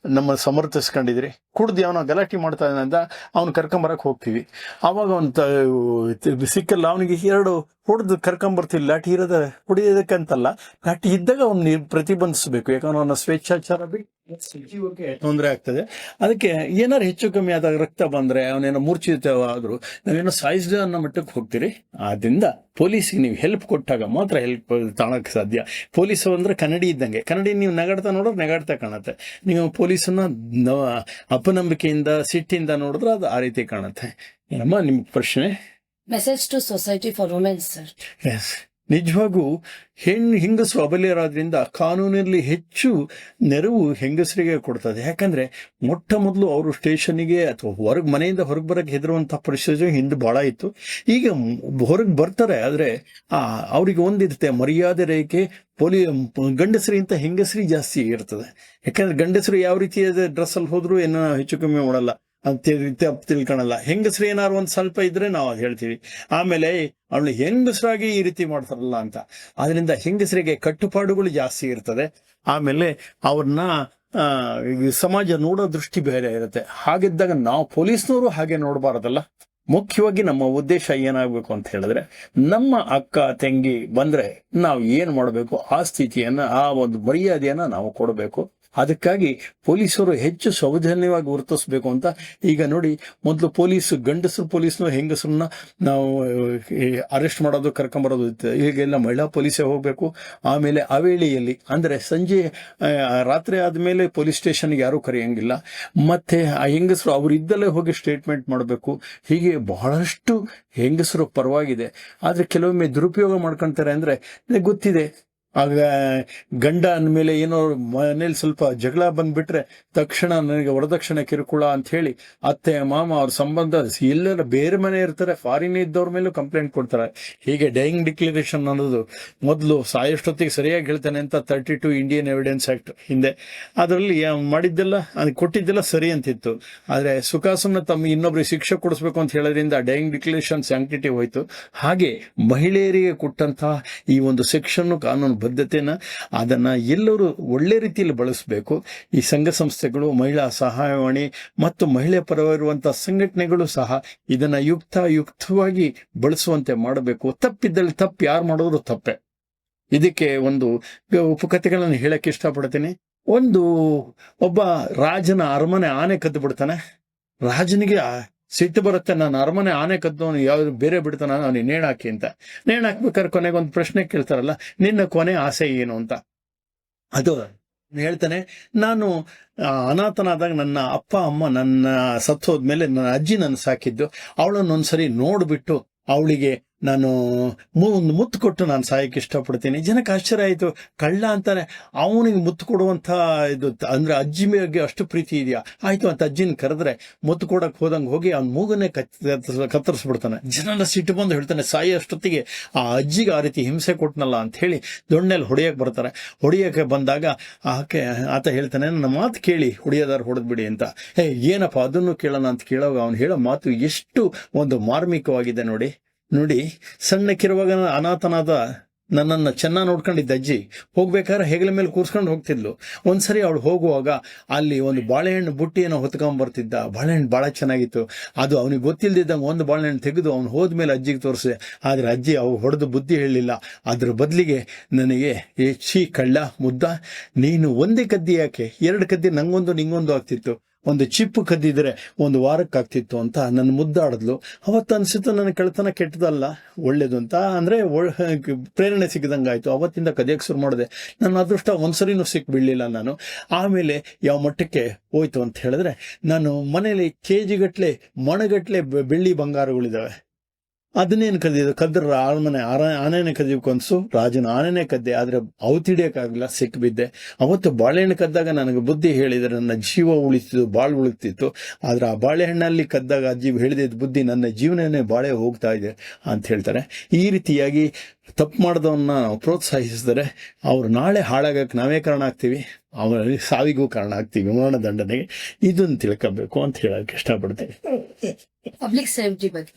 ಸಮರ್ಥಿಸ್ಕೊಂಡಿದ್ದೀರಿ. ಕುಡ್ದು ಅವನ ಗಲಾಟೆ ಮಾಡ್ತಾ ಇದ್ದಾನೆ ಅಂತ ಅವ್ನು ಕರ್ಕೊಂಬರಕ್ಕೆ ಹೋಗ್ತೀವಿ. ಆವಾಗ ಅವನು ಸಿಕ್ಕಲ್ಲ, ಅವನಿಗೆ 2 ಹೊಡೆದು ಕರ್ಕೊಂಬರ್ತೀವಿ. ಲಾಠಿ ಇರೋದ ಹೊಡಿಯೋದಕ್ಕಂತಲ್ಲ, ಲಾಠಿ ಇದ್ದಾಗ ಅವ್ನು ಪ್ರತಿಬಂಧಿಸಬೇಕು. ಯಾಕಂದ್ರೆ ಅವನ ಸ್ವೇಚ್ಛಾಚಾರ ಬಿಟ್ಟು ಜೀವಕ್ಕೆ ತೊಂದರೆ ಆಗ್ತದೆ. ಅದಕ್ಕೆ ಏನಾರು ಹೆಚ್ಚು ಕಮ್ಮಿ ಆದಾಗ, ರಕ್ತ ಬಂದರೆ, ಅವನೇನೋ ಮೂರ್ಛಿತವಾದರೂ ನಾವೇನೋ ಸಾಯಿಸಿದ ಅನ್ನೋ ಮಟ್ಟಕ್ಕೆ ಹೋಗ್ತೀರಿ. ಆದ್ದರಿಂದ ಪೊಲೀಸಿಗೆ ನೀವು ಹೆಲ್ಪ್ ಕೊಟ್ಟಾಗ ಮಾತ್ರ ಹೆಲ್ಪ್ ತಾಣಕ್ಕೆ ಸಾಧ್ಯ. ಪೊಲೀಸು ಅಂದರೆ ಕನ್ನಡಿ ಇದ್ದಂಗೆ. ಕನ್ನಡಿ ನೀವು ನಗಾಡ್ತಾ ನೋಡಿದ್ರೆ ನಗಾಡ್ತಾ ಕಾಣುತ್ತೆ. ನೀವು ಪೊಲೀಸನ್ನ ಅಪನಂಬಿಕೆಯಿಂದ, ಸಿಟ್ಟಿಂದ ನೋಡಿದ್ರೆ ಅದು ಆ ರೀತಿ ಕಾಣುತ್ತೆ. ಏನಮ್ಮ ನಿಮ್ಮ ಪ್ರಶ್ನೆ? Message to society for womens sir. Yes, ನಿಜವಾಗೂ ಹೆಂಗಸರು ಅಬಲೆಯರಾದ್ರಿಂದ ಕಾನೂನಲ್ಲಿ ಹೆಚ್ಚು ನೆರವು ಹೆಂಗಸರಿಗೆ ಕೊಡ್ತದೆ. ಯಾಕಂದ್ರೆ ಮೊಟ್ಟ ಮೊದಲು ಅವರು ಸ್ಟೇಷನ್ಗೆ ಅಥವಾ ಮನೆಯಿಂದ ಹೊರಗೆ ಬರಕ್ಕೆ ಹೆದರುವಂಥ ಪರಿಸ್ಥಿತಿ ಹಿಂದೆ ಬಹಳ ಇತ್ತು. ಈಗ ಹೊರಗೆ ಬರ್ತಾರೆ, ಆದರೆ ಅವ್ರಿಗೆ ಒಂದಿರುತ್ತೆ ಮರ್ಯಾದೆ ರೇಖೆ. ಗಂಡಸರಿಗಿಂತ ಹೆಂಗಸರಿಗೆ ಜಾಸ್ತಿ ಇರ್ತದೆ. ಯಾಕಂದ್ರೆ ಗಂಡಸರು ಯಾವ ರೀತಿಯಾದ ಡ್ರೆಸ್ಸಲ್ಲಿ ಹೋದ್ರು ಏನೋ ಹೆಚ್ಚು ಕಮ್ಮಿ ಮಾಡಲ್ಲ ಅಂತ ತಿಳ್ಕೊಳಲ್ಲ. ಹೆಂಗಸರು ಏನಾದ್ರು ಒಂದು ಸ್ವಲ್ಪ ಇದ್ರೆ ನಾವು ಅದು ಹೇಳ್ತೀವಿ. ಆಮೇಲೆ ಅವಳು ಹೆಂಗಸರಾಗಿ ಈ ರೀತಿ ಮಾಡ್ತಾರಲ್ಲ ಅಂತ. ಅದರಿಂದ ಹೆಂಗಸರಿಗೆ ಕಟ್ಟುಪಾಡುಗಳು ಜಾಸ್ತಿ ಇರ್ತದೆ. ಆಮೇಲೆ ಅವ್ರನ್ನ ಸಮಾಜ ನೋಡೋ ದೃಷ್ಟಿ ಬೇರೆ ಇರುತ್ತೆ. ಹಾಗಿದ್ದಾಗ ನಾವು ಪೊಲೀಸ್ನವರು ಹಾಗೆ ನೋಡಬಾರ್ದಲ್ಲ. ಮುಖ್ಯವಾಗಿ ನಮ್ಮ ಉದ್ದೇಶ ಏನಾಗಬೇಕು ಅಂತ ಹೇಳಿದ್ರೆ, ನಮ್ಮ ಅಕ್ಕ ತಂಗಿ ಬಂದ್ರೆ ನಾವು ಏನು ಮಾಡಬೇಕು, ಆ ಸ್ಥಿತಿಯನ್ನ, ಆ ಒಂದು ಮರ್ಯಾದೆಯನ್ನ ನಾವು ಕೊಡಬೇಕು. ಅದಕ್ಕಾಗಿ ಪೊಲೀಸರು ಹೆಚ್ಚು ಸೌಜನ್ಯವಾಗಿ ವರ್ತಿಸ್ಬೇಕು ಅಂತ. ಈಗ ನೋಡಿ, ಮೊದಲು ಗಂಡಸರು ಪೊಲೀಸ್ನ ಹೆಂಗಸರನ್ನ ನಾವು ಅರೆಸ್ಟ್ ಮಾಡೋದು, ಕರ್ಕೊಂಬರೋದು ಇತ್ತು. ಈಗೆಲ್ಲ ಮಹಿಳಾ ಪೊಲೀಸೇ ಹೋಗಬೇಕು. ಆಮೇಲೆ ಅವೇಳೆಯಲ್ಲಿ ಅಂದರೆ ಸಂಜೆ ರಾತ್ರಿ ಆದಮೇಲೆ ಪೊಲೀಸ್ ಸ್ಟೇಷನ್ಗೆ ಯಾರೂ ಕರೆಯಂಗಿಲ್ಲ. ಮತ್ತೆ ಆ ಹೆಂಗಸರು ಅವರಿದ್ದಲ್ಲೇ ಹೋಗಿ ಸ್ಟೇಟ್ಮೆಂಟ್ ಮಾಡಬೇಕು. ಹೀಗೆ ಬಹಳಷ್ಟು ಹೆಂಗಸರು ಪರವಾಗಿದೆ. ಆದರೆ ಕೆಲವೊಮ್ಮೆ ದುರುಪಯೋಗ ಮಾಡ್ಕೊಳ್ತಾರೆ. ಅಂದರೆ ಗೊತ್ತಿದೆ ಆಗ ಗಂಡ ಅಂದಮೇಲೆ ಏನೋ ಮನೇಲಿ ಸ್ವಲ್ಪ ಜಗಳ ಬಂದ್ಬಿಟ್ರೆ ತಕ್ಷಣ ನನಗೆ ವರದಕ್ಷಿಣೆ ಕಿರುಕುಳ ಅಂತ ಹೇಳಿ ಅತ್ತೆ ಮಾಮ ಅವ್ರ ಸಂಬಂಧ ಎಲ್ಲರ ಬೇರೆ ಮನೆ ಇರ್ತಾರೆ, ಫಾರಿನ್ ಇದ್ದವ್ರ ಮೇಲೂ ಕಂಪ್ಲೇಂಟ್ ಕೊಡ್ತಾರೆ. ಹೀಗೆ ಡೈಯಿಂಗ್ ಡಿಕ್ಲರೇಷನ್ ಅನ್ನೋದು ಮೊದಲು ಸಾಯೋಷ್ಟೊತ್ತಿಗೆ ಸರಿಯಾಗಿ ಹೇಳ್ತಾನೆ ಅಂತ 32 ಇಂಡಿಯನ್ ಎವಿಡೆನ್ಸ್ ಆಕ್ಟ್ ಹಿಂದೆ, ಅದರಲ್ಲಿ ಮಾಡಿದ್ದೆಲ್ಲ ಕೊಟ್ಟಿದ್ದೆಲ್ಲ ಸರಿ ಅಂತಿತ್ತು. ಆದ್ರೆ ಸುಖಾಸುಮ್ನ ತಮ್ಮ ಇನ್ನೊಬ್ರಿಗೆ ಶಿಕ್ಷೆ ಕೊಡಿಸ್ಬೇಕು ಅಂತ ಹೇಳೋದ್ರಿಂದ ಡೈಯಿಂಗ್ ಡಿಕ್ಲರೇಷನ್ ಸ್ಯಾಂಕ್ಟಿಟಿ ಹೋಯ್ತು. ಹಾಗೆ ಮಹಿಳೆಯರಿಗೆ ಕೊಟ್ಟಂತಹ ಈ ಒಂದು ಸೆಕ್ಷನ್ ಕಾನೂನು ಬದ್ಧತೆನ ಅದನ್ನ ಎಲ್ಲರೂ ಒಳ್ಳೆ ರೀತಿಯಲ್ಲಿ ಬಳಸಬೇಕು. ಈ ಸಂಘ ಸಂಸ್ಥೆಗಳು, ಮಹಿಳಾ ಸಹಾಯವಾಣಿ ಮತ್ತು ಮಹಿಳೆ ಪರವಿರುವಂತಹ ಸಂಘಟನೆಗಳು ಸಹ ಇದನ್ನ ಯುಕ್ತವಾಗಿ ಬಳಸುವಂತೆ ಮಾಡಬೇಕು. ತಪ್ಪಿದ್ದಲ್ಲಿ ತಪ್ಪು ಯಾರು ಮಾಡೋದು ತಪ್ಪೆ. ಇದಕ್ಕೆ ಒಂದು ಉಪಕಥೆಗಳನ್ನು ಹೇಳಕ್ಕೆ ಇಷ್ಟಪಡ್ತೀನಿ. ಒಬ್ಬ ರಾಜನ ಅರಮನೆ ಆನೆ ಕದ್ದು ಬಿಡ್ತಾನೆ. ರಾಜನಿಗೆ ಸಿಟ್ಟು ಬರುತ್ತೆ, ನಾನು ಅರಮನೆ ಆನೆ ಕದ್ದವನು ಯಾವ್ದು ಬೇರೆ ಬಿಡ್ತಾನ, ಅವನಿಗೆ ನೇಣಾಕಿ ಅಂತ. ನೇಣಾಕ್ಬೇಕಾದ್ರೆ ಕೊನೆಗೆ ಒಂದು ಪ್ರಶ್ನೆ ಕೇಳ್ತಾರಲ್ಲ, ನಿನ್ನ ಕೊನೆ ಆಸೆ ಏನು ಅಂತ. ಅದು ಹೇಳ್ತಾನೆ, ನಾನು ಅನಾಥನಾದಾಗ ನನ್ನ ಅಪ್ಪ ಅಮ್ಮ ನನ್ನ ಸತ್ತೋದ್ಮೇಲೆ ನನ್ನ ಅಜ್ಜಿ ನನ್ನ ಸಾಕಿದ್ದು, ಅವಳನ್ನೊಂದ್ಸರಿ ನೋಡ್ಬಿಟ್ಟು ಅವಳಿಗೆ ನಾನು ಒಂದು ಮುತ್ತು ಕೊಟ್ಟು ನಾನು ಸಾಯಕ್ಕೆ ಇಷ್ಟಪಡ್ತೀನಿ. ಜನಕ್ಕೆ ಆಶ್ಚರ್ಯ ಆಯಿತು, ಕಳ್ಳ ಅಂತಾನೆ ಅವನಿಗೆ ಮುತ್ತು ಕೊಡುವಂಥ ಇದು ಅಂದ್ರೆ ಅಜ್ಜಿ ಮೇಲೆ ಅಷ್ಟು ಪ್ರೀತಿ ಇದೆಯಾ? ಆಯ್ತು ಅಂತ ಅಜ್ಜಿನ ಕರೆದ್ರೆ ಮುತ್ತು ಕೊಡಕ್ಕೆ ಹೋದಂಗೆ ಹೋಗಿ ಅವ್ನ ಮೂಗನ್ನೇ ಕತ್ತರಿಸ್ಬಿಡ್ತಾನೆ. ಜನರ ಸಿಟ್ಟು ಬಂದು ಹೇಳ್ತಾನೆ, ಸಾಯೋ ಅಷ್ಟೊತ್ತಿಗೆ ಆ ಅಜ್ಜಿಗೆ ಆ ರೀತಿ ಹಿಂಸೆ ಕೊಟ್ನಲ್ಲ ಅಂತ ಹೇಳಿ ದೊಣ್ಣೆಲ್ಲಿ ಹೊಡೆಯಕ್ಕೆ ಬರ್ತಾರೆ. ಹೊಡೆಯಕ್ಕೆ ಬಂದಾಗ ಆತ ಹೇಳ್ತಾನೆ, ನನ್ನ ಮಾತು ಕೇಳಿ ಹೊಡೆಯೋದಾರು ಹೊಡೆದ್ಬಿಡಿ ಅಂತ. ಏನಪ್ಪ ಅದನ್ನು ಕೇಳೋಣ ಅಂತ ಕೇಳೋವಾಗ ಅವ್ನು ಹೇಳೋ ಮಾತು ಎಷ್ಟು ಒಂದು ಮಾರ್ಮಿಕವಾಗಿದೆ ನೋಡಿ. ಸಣ್ಣಕ್ಕಿರುವಾಗ ಅನಾಥನಾದ ನನ್ನನ್ನು ಚೆನ್ನಾಗಿ ನೋಡ್ಕೊಂಡಿದ್ದ ಅಜ್ಜಿ ಹೋಗ್ಬೇಕಾದ್ರೆ ಹೆಗಲ ಮೇಲೆ ಕೂರ್ಸ್ಕೊಂಡು ಹೋಗ್ತಿದ್ಲು. ಒಂದ್ಸರಿ ಅವಳು ಹೋಗುವಾಗ ಅಲ್ಲಿ ಒಂದು ಬಾಳೆಹಣ್ಣು ಬುಟ್ಟಿಯನ್ನು ಹೊತ್ಕೊಂಡ್ ಬರ್ತಿದ್ದ. ಬಾಳೆಹಣ್ಣು ಬಹಳ ಚೆನ್ನಾಗಿತ್ತು. ಅದು ಅವನಿಗೆ ಗೊತ್ತಿಲ್ದಿದ್ದಂಗೆ ಒಂದು ಬಾಳೆಹಣ್ಣು ತೆಗೆದು ಅವ್ನು ಹೋದ್ಮೇಲೆ ಅಜ್ಜಿಗೆ ತೋರಿಸಿದೆ. ಆದ್ರೆ ಅಜ್ಜಿ ಅವು ಹೊಡೆದು ಬುದ್ಧಿ ಹೇಳಲಿಲ್ಲ. ಅದ್ರ ಬದಲಿಗೆ ನನಗೆ ಕಳ್ಳ ಮುದ್ದ, ನೀನು ಒಂದೇ ಕದ್ದಿ ಯಾಕೆ, 2 ಕದ್ದಿ ನಂಗೊಂದು ನಿಂಗೊಂದು ಆಗ್ತಿತ್ತು, ಒಂದು ಚಿಪ್ಪು ಕದ್ದಿದ್ರೆ ಒಂದು ವಾರಕ್ಕಾಗ್ತಿತ್ತು ಅಂತ ನನ್ನ ಮುದ್ದಾಡಿದ್ಲು. ಅವತ್ತು ಅನ್ಸಿತ್ತು ನನ್ನ ಕೆಳತನ ಕೆಟ್ಟದಲ್ಲ, ಒಳ್ಳೇದು ಅಂತ. ಅಂದ್ರೆ ಪ್ರೇರಣೆ ಸಿಕ್ಕದಂಗಾಯ್ತು. ಅವತ್ತಿಂದ ಕದಿಯಕ್ಕೆ ಶುರು ಮಾಡಿದೆ. ನನ್ನ ಅದೃಷ್ಟ ಒಂದ್ಸರಿನೂ ಸಿಕ್ಬಿಡ್ಲಿಲ್ಲ ನಾನು. ಆಮೇಲೆ ಯಾವ ಮಟ್ಟಕ್ಕೆ ಹೋಯ್ತು ಅಂತ ಹೇಳಿದ್ರೆ, ನಾನು ಮನೇಲಿ ಕೆಜಿಗಟ್ಲೆ ಮಣಗಟ್ಲೆ ಬೆಳ್ಳಿ ಬಂಗಾರಗಳಿದಾವೆ. ಅದನ್ನೇನು ಕದ್ರ ಆನೆನೆ ಕದಿಬೇಕು ಅನ್ಸು, ರಾಜನ ಆನೆನೆ ಕದ್ದೆ. ಆದ್ರೆ ಔತಿಡಿಯಕ್ಕಾಗಲ್ಲ, ಸಿಕ್ಬಿದ್ದೆ. ಅವತ್ತು ಬಾಳೆಹಣ್ಣು ಕದ್ದಾಗ ನನಗೆ ಬುದ್ಧಿ ಹೇಳಿದ್ರೆ ನನ್ನ ಜೀವ ಉಳಿತಿತ್ತು, ಬಾಳ್ ಉಳಿತಿತ್ತು. ಆದ್ರೆ ಆ ಬಾಳೆಹಣ್ಣಲ್ಲಿ ಕದ್ದಾಗ ಅಜ್ಜಿ ಹೇಳಿದ ಬುದ್ಧಿ ನನ್ನ ಜೀವನನೇ ಬಾಳೆ ಹೋಗ್ತಾ ಇದೆ ಅಂತ ಹೇಳ್ತಾರೆ. ಈ ರೀತಿಯಾಗಿ ತಪ್ಪು ಮಾಡಿದವನ್ನ ನಾವು ಪ್ರೋತ್ಸಾಹಿಸಿದರೆ ಅವ್ರು ನಾಳೆ ಹಾಳಾಗಕ್ಕೆ ನಾವೇ ಕಾರಣ ಆಗ್ತೀವಿ, ಅವರಲ್ಲಿ ಸಾವಿಗೂ ಕಾರಣ ಆಗ್ತೀವಿ, ಮರಣದಂಡನೆಗೆ. ಇದನ್ನು ತಿಳ್ಕೋಬೇಕು ಅಂತ ಹೇಳಕ್ಕೆ ಇಷ್ಟಪಡ್ತೀನಿ. ಪಬ್ಲಿಕ್ ಸೇಫ್ಟಿ ಬಗ್ಗೆ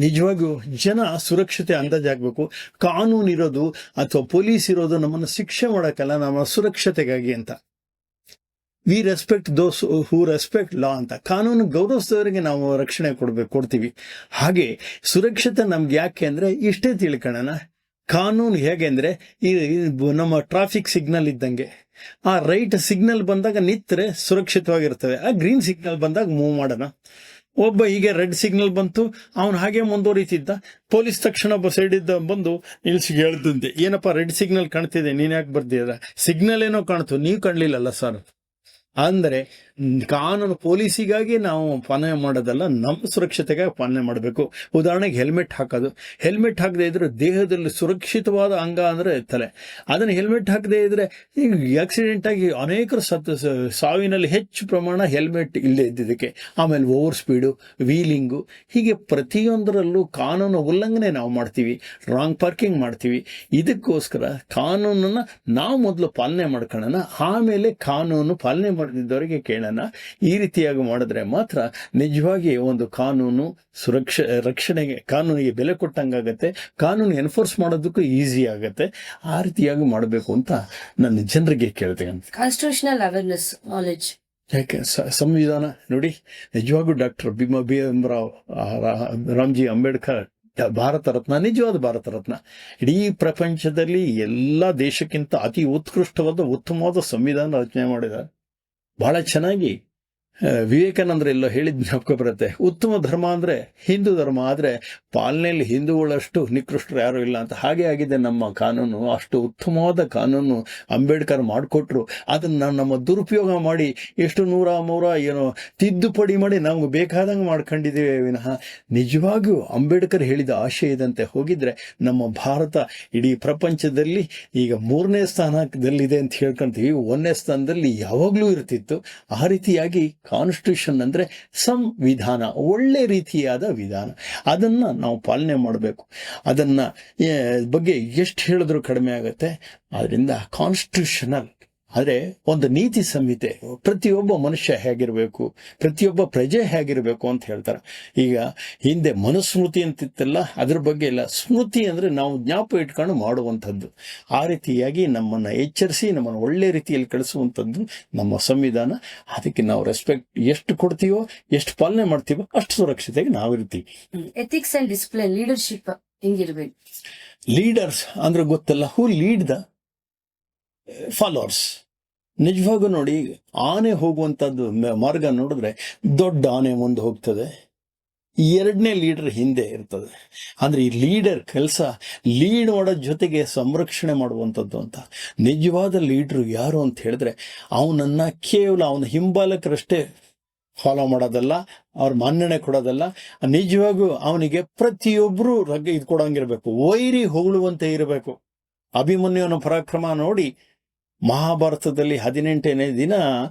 ನಿಜವಾಗೂ ಜನ ಸುರಕ್ಷತೆ ಅಂದಾಜಾಗಬೇಕು. ಕಾನೂನು ಇರೋದು ಅಥವಾ ಪೊಲೀಸ್ ಇರೋದು ನಮ್ಮನ್ನು ಶಿಕ್ಷೆ ಮಾಡೋಕ್ಕಲ್ಲ, ನಮ್ಮ ಸುರಕ್ಷತೆಗಾಗಿ ಅಂತ. We respect those who respect law ಅಂತ. ಕಾನೂನು ಗೌರವಿಸಿದವರಿಗೆ ನಾವು ರಕ್ಷಣೆ ಕೊಡ್ತೀವಿ. ಹಾಗೆ ಸುರಕ್ಷತೆ ನಮ್ಗೆ ಯಾಕೆ ಅಂದ್ರೆ ಇಷ್ಟೇ ತಿಳ್ಕೊಳ್ಳೋಣ. ಕಾನೂನು ಹೇಗೆ ಅಂದ್ರೆ ಈ ನಮ್ಮ ಟ್ರಾಫಿಕ್ ಸಿಗ್ನಲ್ ಇದ್ದಂಗೆ, ಆ ರೈಟ್ ಸಿಗ್ನಲ್ ಬಂದಾಗ ನಿತ್ತರೆ ಸುರಕ್ಷಿತವಾಗಿರ್ತವೆ, ಆ ಗ್ರೀನ್ ಸಿಗ್ನಲ್ ಬಂದಾಗ ಮೂವ್ ಮಾಡೋಣ. ಒಬ್ಬ ಹೀಗೆ ರೆಡ್ ಸಿಗ್ನಲ್ ಬಂತು, ಅವನು ಹಾಗೆ ಮುಂದುವರಿತಿದ್ದ. ಪೊಲೀಸ್ ತಕ್ಷಣ ಒಬ್ಬ ಸೈಡ್ ಇದ್ದ ಬಂದು ನಿಲ್ಸಿ ಹೇಳ್ದಂತೆ, ಏನಪ್ಪಾ ರೆಡ್ ಸಿಗ್ನಲ್ ಕಾಣ್ತಿದೆ, ನೀನ್ ಯಾಕೆ ಬರ್ದಿರ? ಸಿಗ್ನಲ್ ಏನೋ ಕಾಣ್ತು, ನೀವು ಕಾಣ್ಲಿಲ್ಲಲ್ಲ ಸರ್. ಅಂದರೆ ಕಾನೂನು ಪೊಲೀಸಿಗಾಗಿ ನಾವು ಪಾಲನೆ ಮಾಡೋದಲ್ಲ, ನಮ್ಮ ಸುರಕ್ಷತೆಗಾಗಿ ಪಾಲನೆ ಮಾಡಬೇಕು. ಉದಾಹರಣೆಗೆ ಹೆಲ್ಮೆಟ್ ಹಾಕೋದು. ಹೆಲ್ಮೆಟ್ ಹಾಕದೇ ಇದ್ರೆ ದೇಹದಲ್ಲಿ ಸುರಕ್ಷಿತವಾದ ಅಂಗ ಅಂದ್ರೆ ತಲೆ. ಅದನ್ನು ಹೆಲ್ಮೆಟ್ ಹಾಕದೇ ಇದ್ರೆ ಈಗ ಆಕ್ಸಿಡೆಂಟ್ ಆಗಿ ಅನೇಕರು ಸಾವಿನಲ್ಲಿ ಹೆಚ್ಚು ಪ್ರಮಾಣ ಹೆಲ್ಮೆಟ್ ಇಲ್ಲದೆ ಇದ್ದಿದ್ದಕ್ಕೆ. ಆಮೇಲೆ ಓವರ್ ಸ್ಪೀಡು, ವೀಲಿಂಗು, ಹೀಗೆ ಪ್ರತಿಯೊಂದರಲ್ಲೂ ಕಾನೂನು ಉಲ್ಲಂಘನೆ ನಾವು ಮಾಡ್ತೀವಿ, ರಾಂಗ್ ಪಾರ್ಕಿಂಗ್ ಮಾಡ್ತೀವಿ. ಇದಕ್ಕೋಸ್ಕರ ಕಾನೂನನ್ನ ನಾವು ಮೊದಲು ಪಾಲನೆ ಮಾಡ್ಕೊಳ್ಳೋಣ, ಆಮೇಲೆ ಕಾನೂನು ಪಾಲನೆ ಮಾಡದಿದ್ದವರಿಗೆ ಕೇಳೋಣ. ಈ ರೀತಿಯಾಗಿ ಮಾಡಿದ್ರೆ ಮಾತ್ರ ನಿಜವಾಗಿ ಒಂದು ಕಾನೂನು ರಕ್ಷಣೆಗೆ, ಕಾನೂನಿಗೆ ಬೆಲೆ ಕೊಟ್ಟಂಗಾಗತ್ತೆ, ಕಾನೂನು ಎನ್ಫೋರ್ಸ್ ಮಾಡೋದಕ್ಕೂ ಈಸಿ ಆಗತ್ತೆ. ಆ ರೀತಿಯಾಗಿ ಮಾಡಬೇಕು ಅಂತ ನನ್ನ ಜನರಿಗೆ ಕೇಳ್ತೇನೆ. Constitutional awareness knowledge. ಯಾಕೆ ಸಂವಿಧಾನ ನೋಡಿ, ನಿಜವಾಗೂ ಡಾಕ್ಟರ್ ಭೀಮರಾವ್ ರಾಮ್ಜಿ ಅಂಬೇಡ್ಕರ್ ಭಾರತ ರತ್ನ, ನಿಜವಾದ ಭಾರತ ರತ್ನ. ಇಡೀ ಪ್ರಪಂಚದಲ್ಲಿ ಎಲ್ಲ ದೇಶಕ್ಕಿಂತ ಅತಿ ಉತ್ಕೃಷ್ಟವಾದ ಉತ್ತಮವಾದ ಸಂವಿಧಾನ ರಚನೆ ಮಾಡಿದ್ದಾರೆ. ಬಹಳ ಚೆನ್ನಾಗಿ ವಿವೇಕಾನಂದರು ಎಲ್ಲೋ ಹೇಳಿದ ಜ್ಞಾಪಕ ಬರುತ್ತೆ, ಉತ್ತಮ ಧರ್ಮ ಅಂದರೆ ಹಿಂದೂ ಧರ್ಮ, ಆದರೆ ಪಾಲನೆಯಲ್ಲಿ ಹಿಂದೂಗಳಷ್ಟು ನಿಕೃಷ್ಟರು ಯಾರೂ ಇಲ್ಲ ಅಂತ. ಹಾಗೆ ಆಗಿದೆ ನಮ್ಮ ಕಾನೂನು. ಅಷ್ಟು ಉತ್ತಮವಾದ ಕಾನೂನು ಅಂಬೇಡ್ಕರ್ ಮಾಡಿಕೊಟ್ರು. ಅದನ್ನು ನಮ್ಮ ದುರುಪಯೋಗ ಮಾಡಿ ಎಷ್ಟು ನೂರ ಏನೋ ತಿದ್ದುಪಡಿ ಮಾಡಿ ನಮ್ಗೆ ಬೇಕಾದಂಗೆ ಮಾಡ್ಕೊಂಡಿದ್ದೀವಿ ವಿನಃ ನಿಜವಾಗಿಯೂ ಅಂಬೇಡ್ಕರ್ ಹೇಳಿದ ಆಶಯದಂತೆ ಹೋಗಿದ್ರೆ ನಮ್ಮ ಭಾರತ ಇಡೀ ಪ್ರಪಂಚದಲ್ಲಿ ಈಗ 3ನೇ ಸ್ಥಾನದಲ್ಲಿದೆ ಅಂತ ಹೇಳ್ಕೊಂತೀವಿ. 1ನೇ ಸ್ಥಾನದಲ್ಲಿ ಯಾವಾಗಲೂ ಇರ್ತಿತ್ತು. ಆ ರೀತಿಯಾಗಿ ಕಾನ್ಸ್ಟಿಟ್ಯೂಷನ್ ಅಂದರೆ ಸಂವಿಧಾನ, ಒಳ್ಳೆ ರೀತಿಯಾದ ವಿಧಾನ, ಅದನ್ನು ನಾವು ಪಾಲನೆ ಮಾಡಬೇಕು. ಅದನ್ನು ಬಗ್ಗೆ ಎಷ್ಟು ಹೇಳಿದ್ರೂ ಕಡಿಮೆ ಆಗುತ್ತೆ. ಆದ್ದರಿಂದ ಕಾನ್ಸ್ಟಿಟ್ಯೂಷನಲ್ ಆದರೆ ಒಂದು ನೀತಿ ಸಂಹಿತೆ, ಪ್ರತಿಯೊಬ್ಬ ಮನುಷ್ಯ ಹೇಗಿರಬೇಕು, ಪ್ರತಿಯೊಬ್ಬ ಪ್ರಜೆ ಹೇಗಿರಬೇಕು ಅಂತ ಹೇಳ್ತಾರೆ. ಈಗ ಹಿಂದೆ ಮನುಸ್ಮೃತಿ ಅಂತಿತ್ತಲ್ಲ, ಅದ್ರ ಬಗ್ಗೆ ಇಲ್ಲ. ಸ್ಮೃತಿ ಅಂದರೆ ನಾವು ಜ್ಞಾಪಕ ಇಟ್ಕೊಂಡು ಮಾಡುವಂಥದ್ದು. ಆ ರೀತಿಯಾಗಿ ನಮ್ಮನ್ನು ಎಚ್ಚರಿಸಿ ನಮ್ಮನ್ನು ಒಳ್ಳೆ ರೀತಿಯಲ್ಲಿ ಕಳಿಸುವಂಥದ್ದು ನಮ್ಮ ಸಂವಿಧಾನ. ಅದಕ್ಕೆ ನಾವು ರೆಸ್ಪೆಕ್ಟ್ ಎಷ್ಟು ಕೊಡ್ತೀವೋ, ಎಷ್ಟು ಪಾಲನೆ ಮಾಡ್ತೀವೋ ಅಷ್ಟು ಸುರಕ್ಷತೆಗೆ ನಾವಿರ್ತೀವಿ. ಎಥಿಕ್ಸ್ ಅಂಡ್ ಡಿಸಿಪ್ಲಿನ್, ಲೀಡರ್ಶಿಪ್ ಹೆಂಗಿರ್ಬೇಕು? ಲೀಡರ್ಸ್ ಅಂದ್ರೆ ಗೊತ್ತಲ್ಲ, ಹೂ ಲೀಡ್ ದ ಫಾಲೋವರ್ಸ್. ನಿಜವಾಗೂ ನೋಡಿ, ಆನೆ ಹೋಗುವಂಥದ್ದು ಮಾರ್ಗ ನೋಡಿದ್ರೆ ದೊಡ್ಡ ಆನೆ ಮುಂದೆ ಹೋಗ್ತದೆ, 2ನೇ ಲೀಡರ್ ಹಿಂದೆ ಇರ್ತದೆ. ಅಂದರೆ ಈ ಲೀಡರ್ ಕೆಲಸ ಲೀಡ್ ಮಾಡೋದ್ರ ಜೊತೆಗೆ ಸಂರಕ್ಷಣೆ ಮಾಡುವಂಥದ್ದು ಅಂತ. ನಿಜವಾದ ಲೀಡ್ರು ಯಾರು ಅಂತ ಹೇಳಿದ್ರೆ ಅವನನ್ನು ಕೇವಲ ಅವನ ಹಿಂಬಾಲಕರಷ್ಟೇ ಫಾಲೋ ಮಾಡೋದಲ್ಲ, ಅವ್ರ ಮನ್ನಣೆ ಕೊಡೋದಲ್ಲ, ನಿಜವಾಗೂ ಅವನಿಗೆ ಪ್ರತಿಯೊಬ್ಬರು ಇದು ಕೊಡೋಂಗಿರ್ಬೇಕು, ವೈರಿ ಹೊಗಳುವಂತೆ ಇರಬೇಕು. ಅಭಿಮನ್ಯುವನ ಪರಾಕ್ರಮ ನೋಡಿ, ಮಹಾಭಾರತದಲ್ಲಿ 18ನೇ ದಿನ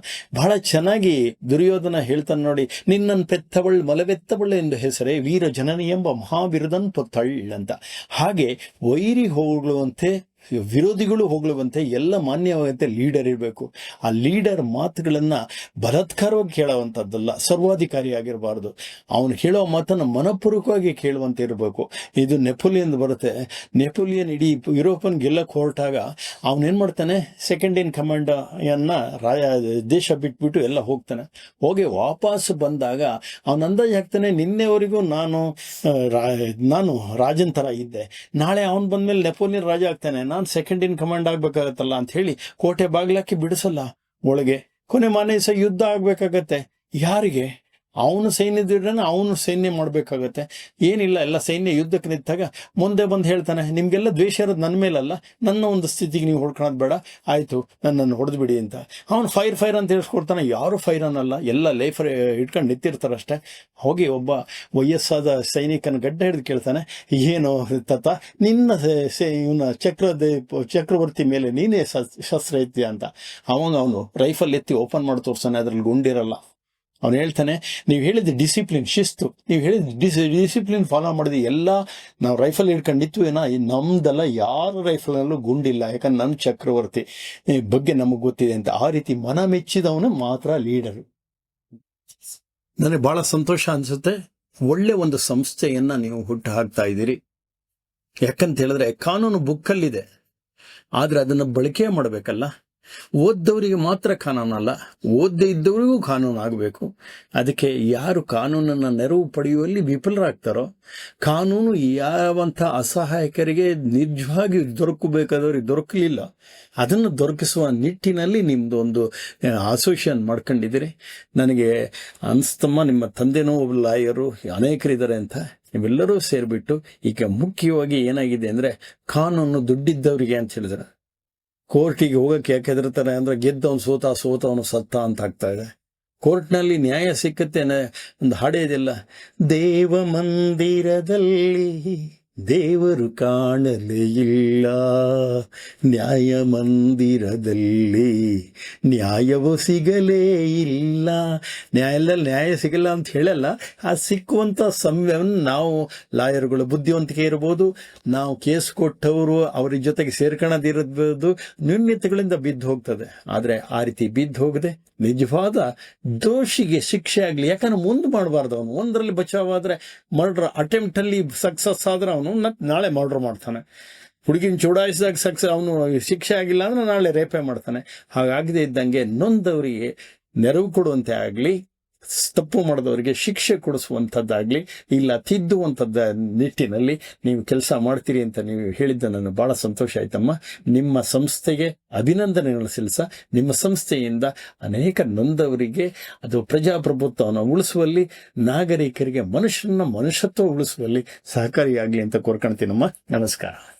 ಬಹಳ ಚೆನ್ನಾಗಿ ದುರ್ಯೋಧನ ಹೇಳ್ತಾನೆ ನೋಡಿ, ನಿನ್ನನ್ನು ಪೆತ್ತವಳ್ ಮಲವೆತ್ತವಳು ಎಂದು ಹೆಸರೇ ವೀರ ಜನನಿ ಎಂಬ ಮಹಾಬಿರುದನ್ ಪೊತ್ತಳ್ ಅಂತ. ಹಾಗೆ ವೈರಿ ಹೋಗಳುವಂತೆ, ವಿರೋಧಿಗಳು ಹೋಗಳುವಂತೆ ಎಲ್ಲ ಮಾನ್ಯವಾದಂತೆ ಲೀಡರ್ ಇರಬೇಕು. ಆ ಲೀಡರ್ ಮಾತುಗಳನ್ನು ಬಲಾತ್ಕಾರವಾಗಿ ಕೇಳುವಂಥದ್ದಲ್ಲ, ಸರ್ವಾಧಿಕಾರಿಯಾಗಿರಬಾರ್ದು. ಅವನು ಹೇಳೋ ಮಾತನ್ನು ಮನಪೂರ್ವಕವಾಗಿ ಕೇಳುವಂತೆ ಇರಬೇಕು. ಇದು ನೆಪೋಲಿಯನ್ ಬರುತ್ತೆ. ನೆಪೋಲಿಯನ್ ಇಡೀ ಯುರೋಪನ್ ಗೆಲ್ಲಕ್ಕೆ ಹೊರಟಾಗ ಅವನೇನು ಮಾಡ್ತಾನೆ, ಸೆಕೆಂಡ್ ಇನ್ ಕಮಾಂಡ್ ದೇಶ ಬಿಟ್ಬಿಟ್ಟು ಎಲ್ಲ ಹೋಗ್ತಾನೆ. ಹೋಗಿ ವಾಪಸ್ ಬಂದಾಗ ಅವನ ಅಂದಾಜು ಹಾಕ್ತಾನೆ, ನಿನ್ನೆವರೆಗೂ ನಾನು ರಾಜನ್ ಥರ ಇದ್ದೆ, ನಾಳೆ ಅವನು ಬಂದಮೇಲೆ ನೆಪೋಲಿಯನ್ ರಾಜ ಆಗ್ತಾನೆ, ನಾನು ಸೆಕೆಂಡ್ ಇನ್ ಕಮಾಂಡ್ ಆಗ್ಬೇಕಾಗತ್ತಲ್ಲ ಅಂತ ಹೇಳಿ ಕೋಟೆ ಬಾಗ್ಲಾಕಿ ಬಿಡಿಸಲ್ಲ ಒಳಗೆ. ಕೊನೆ ಮನೆ ಯುದ್ಧ ಆಗ್ಬೇಕಾಗತ್ತೆ. ಯಾರಿಗೆ? ಅವನು ಸೈನ್ಯದಿಡ್ರೆ ಅವನು ಸೈನ್ಯ ಮಾಡಬೇಕಾಗತ್ತೆ. ಏನಿಲ್ಲ, ಎಲ್ಲ ಸೈನ್ಯ ಯುದ್ಧಕ್ಕೆ ನಿಂತಾಗ ಮುಂದೆ ಬಂದು ಹೇಳ್ತಾನೆ, ನಿಮಗೆಲ್ಲ ದ್ವೇಷ ಇರೋದು ನನ್ನ ಮೇಲಲ್ಲ, ನನ್ನ ಒಂದು ಸ್ಥಿತಿಗೆ ನೀವು ಹೊಡ್ಕೊಳೋದು ಬೇಡ, ಆಯಿತು ನನ್ನನ್ನು ಹೊಡೆದು ಬಿಡಿ ಅಂತ. ಅವನು ಫೈರ್ ಅಂತ ಹೇಳಿಸ್ಕೊಡ್ತಾನೆ. ಯಾರು ಫೈರ್ ಅನ್ನಲ್ಲ, ಎಲ್ಲ ಲೈಫ್ ಇಟ್ಕೊಂಡು ನಿಂತಿರ್ತಾರಷ್ಟೇ. ಹೋಗಿ ಒಬ್ಬ ವಯಸ್ಸಾದ ಸೈನಿಕನ ಗಡ್ಡ ಹಿಡಿದು ಕೇಳ್ತಾನೆ, ಏನು ತತ್ತ, ನಿನ್ನ ಇವನ ಚಕ್ರವರ್ತಿ ಮೇಲೆ ನೀನೇ ಶಸ್ತ್ರ ಎತ್ತೀಯ ಅಂತ. ಅವಾಗ ಅವನು ರೈಫಲ್ ಎತ್ತಿ ಓಪನ್ ಮಾಡಿ ತೋರ್ಸಾನೆ, ಅದ್ರಲ್ಲಿ ಗುಂಡಿರಲ್ಲ. ಅವನು ಹೇಳ್ತಾನೆ, ನೀವು ಹೇಳಿದ ಡಿಸಿಪ್ಲಿನ್, ಶಿಸ್ತು, ನೀವು ಹೇಳಿದ ಡಿಸಿಪ್ಲಿನ್ ಫಾಲೋ ಮಾಡಿದ್ವಿ, ಎಲ್ಲ ನಾವು ರೈಫಲ್ ಹಿಡ್ಕೊಂಡಿತ್ತು ಏನೋ, ನಮ್ದೆಲ್ಲ ಯಾರ ರೈಫಲ್ನಲ್ಲೂ ಗುಂಡಿಲ್ಲ, ಯಾಕಂದ್ರೆ ನನ್ನ ಚಕ್ರವರ್ತಿ ಬಗ್ಗೆ ನಮಗೆ ಗೊತ್ತಿದೆ ಅಂತ. ಆ ರೀತಿ ಮನ ಮೆಚ್ಚಿದವನು ಮಾತ್ರ ಲೀಡರು. ನನಗೆ ಬಹಳ ಸಂತೋಷ ಅನಿಸುತ್ತೆ, ಒಳ್ಳೆ ಒಂದು ಸಂಸ್ಥೆಯನ್ನು ನೀವು ಹುಟ್ಟು ಹಾಕ್ತಾ ಇದ್ದೀರಿ. ಯಾಕಂತ ಹೇಳಿದ್ರೆ ಕಾನೂನು ಬುಕ್ಕಲ್ಲಿದೆ, ಆದರೆ ಅದನ್ನು ಬಳಕೆ ಮಾಡಬೇಕಲ್ಲ. ಓದ್ದವರಿಗೆ ಮಾತ್ರ ಕಾನೂನಲ್ಲ, ಓದ್ದೇ ಇದ್ದವರಿಗೂ ಕಾನೂನು ಆಗಬೇಕು. ಅದಕ್ಕೆ ಯಾರು ಕಾನೂನನ್ನು ನೆರವು ಪಡೆಯುವಲ್ಲಿ ವಿಫಲರಾಗ್ತಾರೋ, ಕಾನೂನು ಯಾವಂಥ ಅಸಹಾಯಕರಿಗೆ ನಿಜವಾಗಿ ದೊರಕಬೇಕಾದವ್ರಿಗೆ ದೊರಕಲಿಲ್ಲ, ಅದನ್ನು ದೊರಕಿಸುವ ನಿಟ್ಟಿನಲ್ಲಿ ನಿಮ್ಮದು ಒಂದು ಅಸೋಸಿಯೇಷನ್ ಮಾಡ್ಕೊಂಡಿದ್ದೀರಿ. ನನಗೆ ಅನಿಸ್ತಮ್ಮ, ನಿಮ್ಮ ತಂದೆನೂ ಒಬ್ಬ ಲಾಯರು, ಅನೇಕರಿದ್ದಾರೆ ಅಂತ. ನೀವೆಲ್ಲರೂ ಸೇರಿಬಿಟ್ಟು ಈಗ ಮುಖ್ಯವಾಗಿ ಏನಾಗಿದೆ ಅಂದರೆ, ಕಾನೂನು ದುಡ್ಡಿದ್ದವರಿಗೆ ಅಂತ ಹೇಳಿದ್ರೆ ಕೋರ್ಟಿಗೆ ಹೋಗಕ್ಕೆ ಯಾಕೆ ಹೆದರ್ತಾರೆ ಅಂದರೆ, ಗೆದ್ದವನು ಸೋತವನು ಸತ್ತ ಅಂತ ಆಗ್ತಾ ಇದೆ. ಕೋರ್ಟ್ನಲ್ಲಿ ನ್ಯಾಯ ಸಿಕ್ಕತ್ತೆ. ಒಂದು ಹಾಡೇದಿಲ್ಲ, ದೇವ ಮಂದಿರದಲ್ಲಿ ದೇವರು ಕಾಣಲೇ ಇಲ್ಲ, ನ್ಯಾಯ ಮಂದಿರದಲ್ಲಿ ನ್ಯಾಯವು ಸಿಗಲೇ ಇಲ್ಲ. ನ್ಯಾಯ ಸಿಗಲ್ಲ ಅಂತ ಹೇಳಲ್ಲ, ಆ ಸಿಕ್ಕುವಂಥ ಸಮಯವನ್ನು ನಾವು ಲಾಯರ್ಗಳು ಬುದ್ಧಿವಂತಿಕೆ ಇರ್ಬೋದು, ನಾವು ಕೇಸ್ ಕೊಟ್ಟವರು ಅವ್ರ ಜೊತೆಗೆ ಸೇರ್ಕೊಳ್ಳೋದಿರ್ಬೋದು, ನ್ಯೂನ್ಯತೆಗಳಿಂದ ಬಿದ್ದು ಹೋಗ್ತದೆ. ಆದರೆ ಆ ರೀತಿ ಬಿದ್ದು ಹೋಗದೆ ನಿಜವಾದ ದೋಷಿಗೆ ಶಿಕ್ಷೆ ಆಗಲಿ. ಯಾಕಂದ್ರೆ ಮುಂದೆ ಮಾಡಬಾರ್ದು. ಅವನು ಒಂದರಲ್ಲಿ ಬಚಾವಾದರೆ, ಮರ್ಡರ್ ಅಟೆಂಪ್ಟಲ್ಲಿ ಸಕ್ಸಸ್ ಆದರೆ ಅವನು ನಾಳೆ ಮರ್ಡರ್ ಮಾಡ್ತಾನೆ. ಹುಡುಗಿನ ಚುಡಾಯಿಸಿದಾಗ ಅವನು ಶಿಕ್ಷೆ ಆಗಿಲ್ಲ ಅಂದ್ರೆ ನಾಳೆ ರೇಪೇ ಮಾಡ್ತಾನೆ. ಹಾಗಾಗದೇ ಇದ್ದಂಗೆ ನೊಂದವರಿಗೆ ನೆರವು ಕೊಡುವಂತೆ ಆಗಲಿ, ತಪ್ಪು ಮಾಡಿದವರಿಗೆ ಶಿಕ್ಷೆ ಕೊಡಿಸುವಂಥದ್ದಾಗ್ಲಿ ಇಲ್ಲ ತಿದ್ದುವಂಥದ್ದ ನಿಟ್ಟಿನಲ್ಲಿ ನೀವು ಕೆಲಸ ಮಾಡ್ತೀರಿ ಅಂತ ನೀವು ಹೇಳಿದ್ದ ನನಗೆ ಬಹಳ ಸಂತೋಷ ಆಯ್ತಮ್ಮ. ನಿಮ್ಮ ಸಂಸ್ಥೆಗೆ ಅಭಿನಂದನೆಗಳು ಸಲ್ಲಿಸ. ನಿಮ್ಮ ಸಂಸ್ಥೆಯಿಂದ ಅನೇಕ ನೊಂದವರಿಗೆ ಅದು ಪ್ರಜಾಪ್ರಭುತ್ವವನ್ನು ಉಳಿಸುವಲ್ಲಿ, ನಾಗರಿಕರಿಗೆ ಮನುಷ್ಯತ್ವ ಉಳಿಸುವಲ್ಲಿ ಸಹಕಾರಿಯಾಗಲಿ ಅಂತ ಕೋರ್ಕೊಳ್ತೀನಮ್ಮ. ನಮಸ್ಕಾರ.